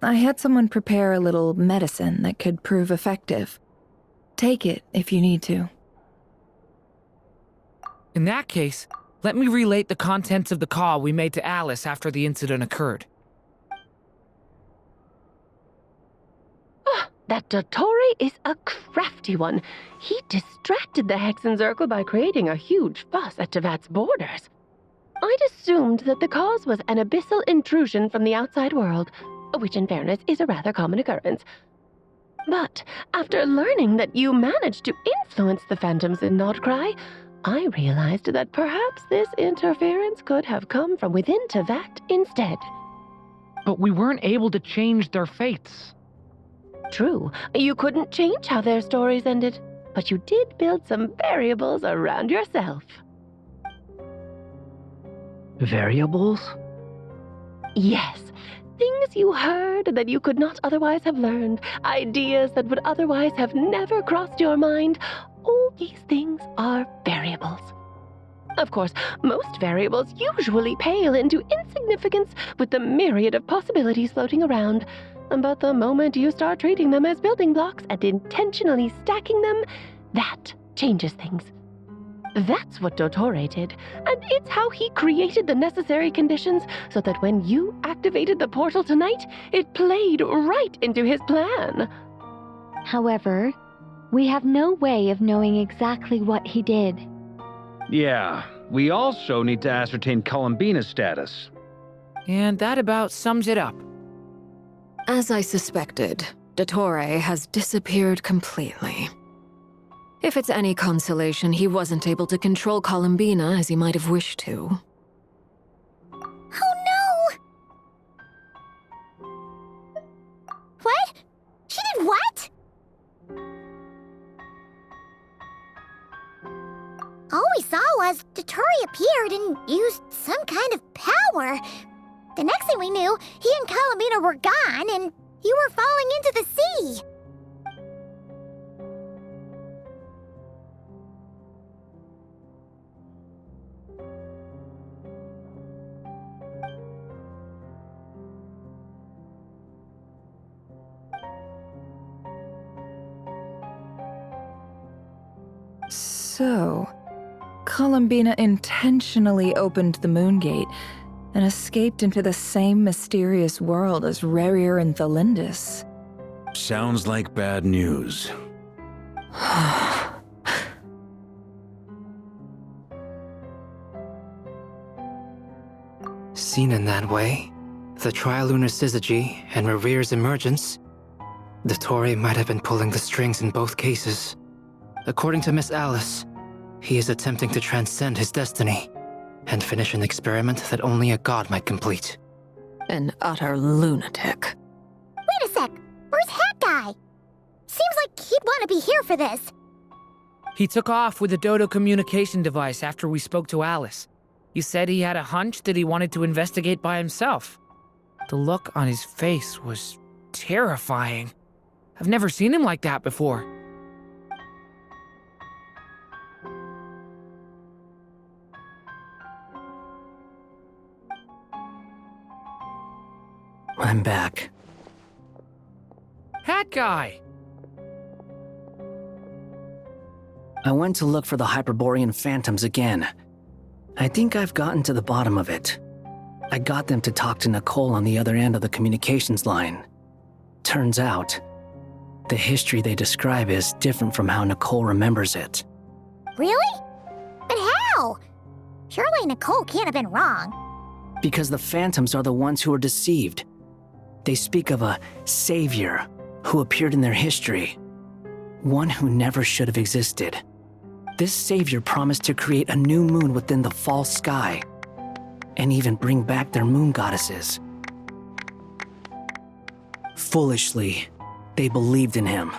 I had someone prepare a little medicine that could prove effective. Take it if you need to. In that case, let me relate the contents of the call we made to Alice after the incident occurred. That Dottore is a crafty one. He distracted the Hexenzirkel by creating a huge fuss at Tevat's borders. I'd assumed that the cause was an abyssal intrusion from the outside world, which in fairness is a rather common occurrence. But after learning that you managed to influence the phantoms in Nodcry, I realized that perhaps this interference could have come from within Tevat instead. But we weren't able to change their fates. True, you couldn't change how their stories ended, but you did build some variables around yourself. Variables? Yes, things you heard that you could not otherwise have learned, ideas that would otherwise have never crossed your mind. All these things are variables. Of course, most variables usually pale into insignificance with the myriad of possibilities floating around. But the moment you start treating them as building blocks and intentionally stacking them, that changes things. That's what Dottore did, and it's how he created the necessary conditions so that when you activated the portal tonight, it played right into his plan. However, we have no way of knowing exactly what he did. Yeah, we also need to ascertain Columbina's status. And that about sums it up. As I suspected, Dottore has disappeared completely. If it's any consolation, he wasn't able to control Columbina as he might have wished to. Oh no! What? She did what? All we saw was Dottore appeared and used some kind of power. The next thing we knew, he and Columbina were gone, and you were falling into the sea. So, Columbina intentionally opened the moon gate and escaped into the same mysterious world as Rerir and Thalindis. Sounds like bad news. Seen in that way, the trilunar syzygy and Rerir's emergence, Dottore might have been pulling the strings in both cases. According to Miss Alice, he is attempting to transcend his destiny and finish an experiment that only a god might complete. An utter lunatic. Wait a sec, where's Hat Guy? Seems like he'd want to be here for this. He took off with the Dodo communication device after we spoke to Alice. He said he had a hunch that he wanted to investigate by himself. The look on his face was terrifying. I've never seen him like that before. I'm back. Hat Guy! I went to look for the Hyperborean phantoms again. I think I've gotten to the bottom of it. I got them to talk to Nicole on the other end of the communications line. Turns out, the history they describe is different from how Nicole remembers it. Really? But how? Surely Nicole can't have been wrong. Because the phantoms are the ones who are deceived. They speak of a savior who appeared in their history. One who never should have existed. This savior promised to create a new moon within the false sky, and even bring back their moon goddesses. Foolishly, they believed in him,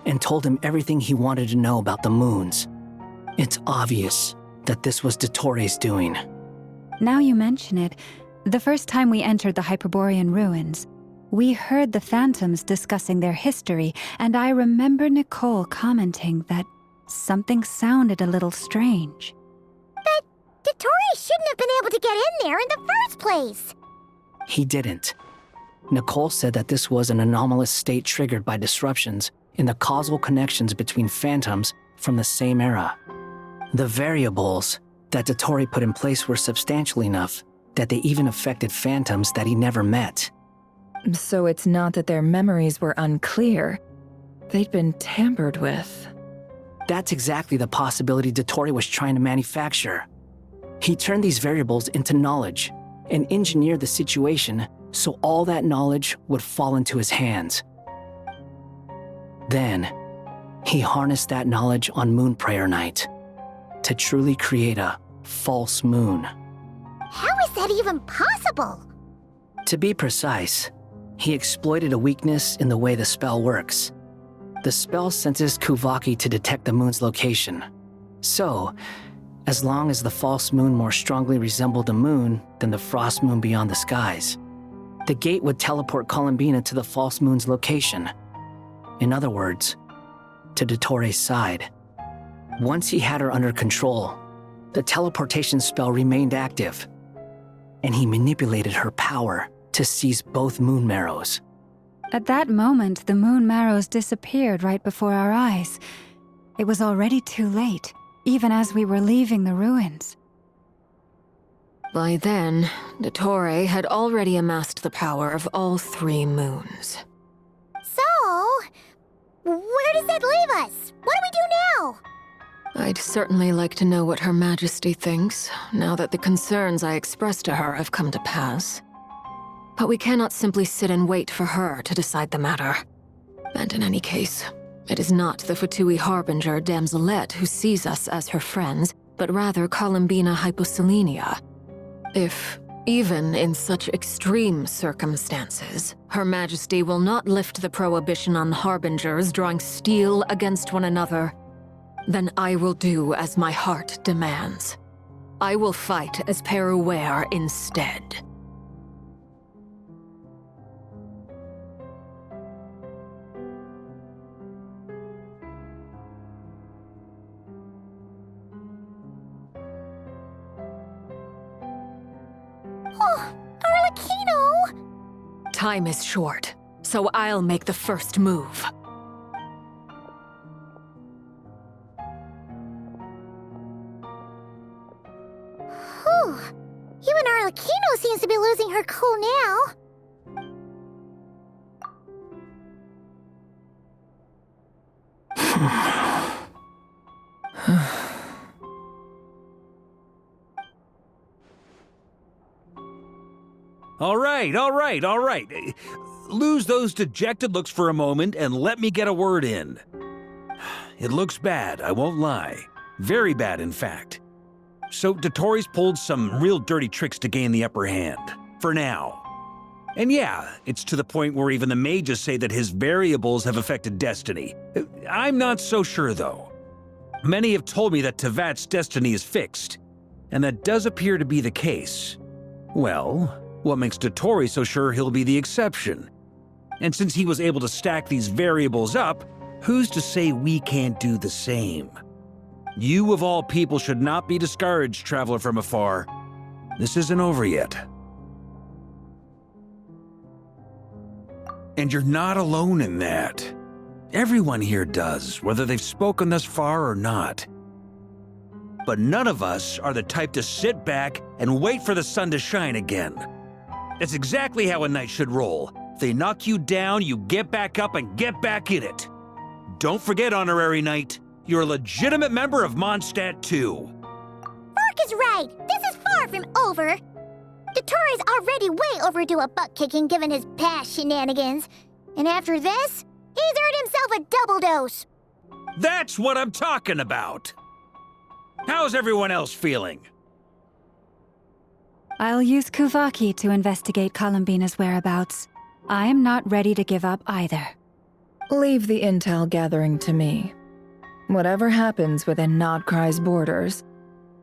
and told him everything he wanted to know about the moons. It's obvious that this was Dottore's doing. Now you mention it, the first time we entered the Hyperborean ruins, we heard the phantoms discussing their history, and I remember Nicole commenting that something sounded a little strange. But Dottore shouldn't have been able to get in there in the first place. He didn't. Nicole said that this was an anomalous state triggered by disruptions in the causal connections between phantoms from the same era. The variables that Dottore put in place were substantial enough that they even affected phantoms that he never met. So it's not that their memories were unclear. They'd been tampered with. That's exactly the possibility Dottore was trying to manufacture. He turned these variables into knowledge and engineered the situation so all that knowledge would fall into his hands. Then, he harnessed that knowledge on Moon Prayer Night to truly create a false moon. How is that even possible? To be precise, he exploited a weakness in the way the spell works. The spell senses Kuvaki to detect the moon's location. So, as long as the false moon more strongly resembled the moon than the frost moon beyond the skies, the gate would teleport Columbina to the false moon's location. In other words, to Dottore's side. Once he had her under control, the teleportation spell remained active, and he manipulated her power to seize both moon marrows. At that moment, the moon marrows disappeared right before our eyes. It was already too late, even as we were leaving the ruins. By then, Dottore had already amassed the power of all 3 moons. So, where does that leave us? What do we do now? I'd certainly like to know what Her Majesty thinks, now that the concerns I expressed to her have come to pass. But we cannot simply sit and wait for her to decide the matter. And in any case, it is not the Fatui Harbinger Damselette who sees us as her friends, but rather Columbina Hyposelenia. If, even in such extreme circumstances, Her Majesty will not lift the prohibition on Harbingers drawing steel against one another, then I will do as my heart demands. I will fight as Peruware instead. Oh, Arlecchino! Time is short, so I'll make the first move. Whew. Even Arlecchino seems to be losing her cool now. All right. Lose those dejected looks for a moment and let me get a word in. It looks bad, I won't lie. Very bad, in fact. So Dottore's pulled some real dirty tricks to gain the upper hand. For now. And yeah, it's to the point where even the mages say that his variables have affected destiny. I'm not so sure, though. Many have told me that Tevat's destiny is fixed, and that does appear to be the case. Well, what makes Dottore so sure he'll be the exception? And since he was able to stack these variables up, who's to say we can't do the same? You of all people should not be discouraged, traveler from afar. This isn't over yet. And you're not alone in that. Everyone here does, whether they've spoken thus far or not. But none of us are the type to sit back and wait for the sun to shine again. That's exactly how a knight should roll. If they knock you down, you get back up and get back in it. Don't forget, Honorary Knight, you're a legitimate member of Mondstadt too. Mark is right. This is far from over. Dottore's already way overdue a butt-kicking given his past shenanigans. And after this, he's earned himself a double dose. That's what I'm talking about. How's everyone else feeling? I'll use Kuvaki to investigate Columbina's whereabouts. I am not ready to give up either. Leave the intel gathering to me. Whatever happens within Nodcry's borders,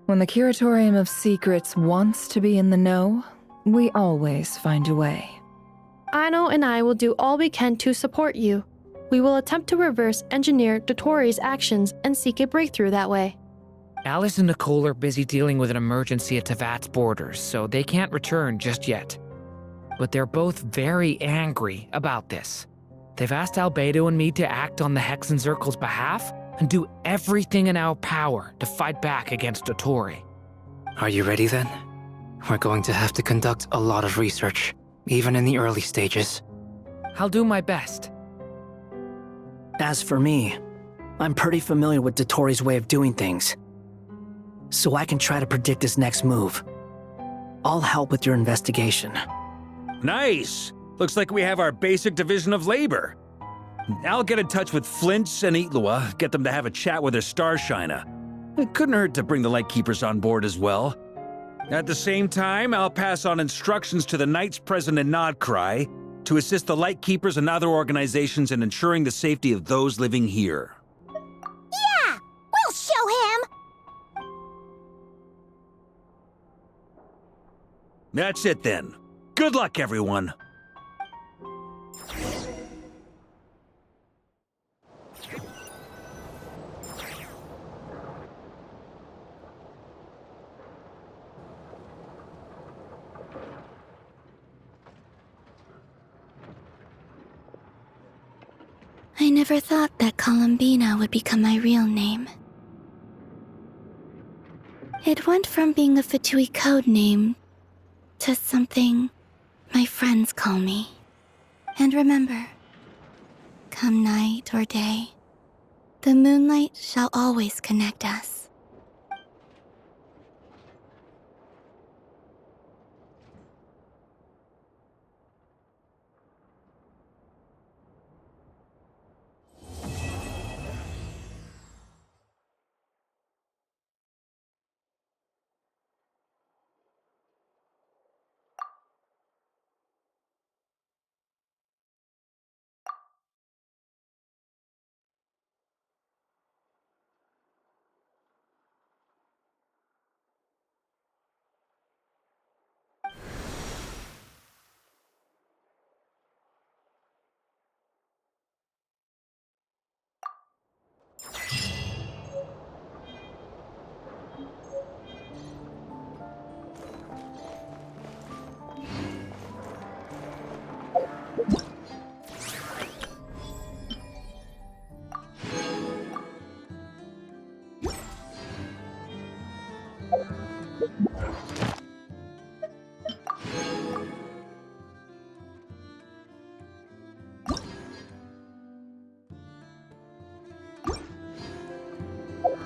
when the Curatorium of Secrets wants to be in the know, we always find a way. Ano and I will do all we can to support you. We will attempt to reverse engineer Dottore's actions and seek a breakthrough that way. Alice and Nicole are busy dealing with an emergency at Tevat's borders, so they can't return just yet. but they're both very angry about this. They've asked Albedo and me to act on the Hexen Circle's behalf and do everything in our power to fight back against Dotori. Are you ready then? We're going to have to conduct a lot of research, even in the early stages. I'll do my best. As for me, I'm pretty familiar with Dotori's way of doing things, so I can try to predict his next move. I'll help with your investigation. Nice! Looks like we have our basic division of labor. I'll get in touch with Flints and Itlua, get them to have a chat with their Starshiner. It couldn't hurt to bring the Lightkeepers on board as well. At the same time, I'll pass on instructions to the Knights present in Nodcry to assist the Lightkeepers and other organizations in ensuring the safety of those living here. Yeah! We'll show him! That's it then. Good luck, everyone. I never thought that Columbina would become my real name. It went from being a Fatui code name to something my friends call me. And remember, come night or day, the moonlight shall always connect us.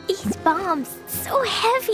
These bombs, so heavy.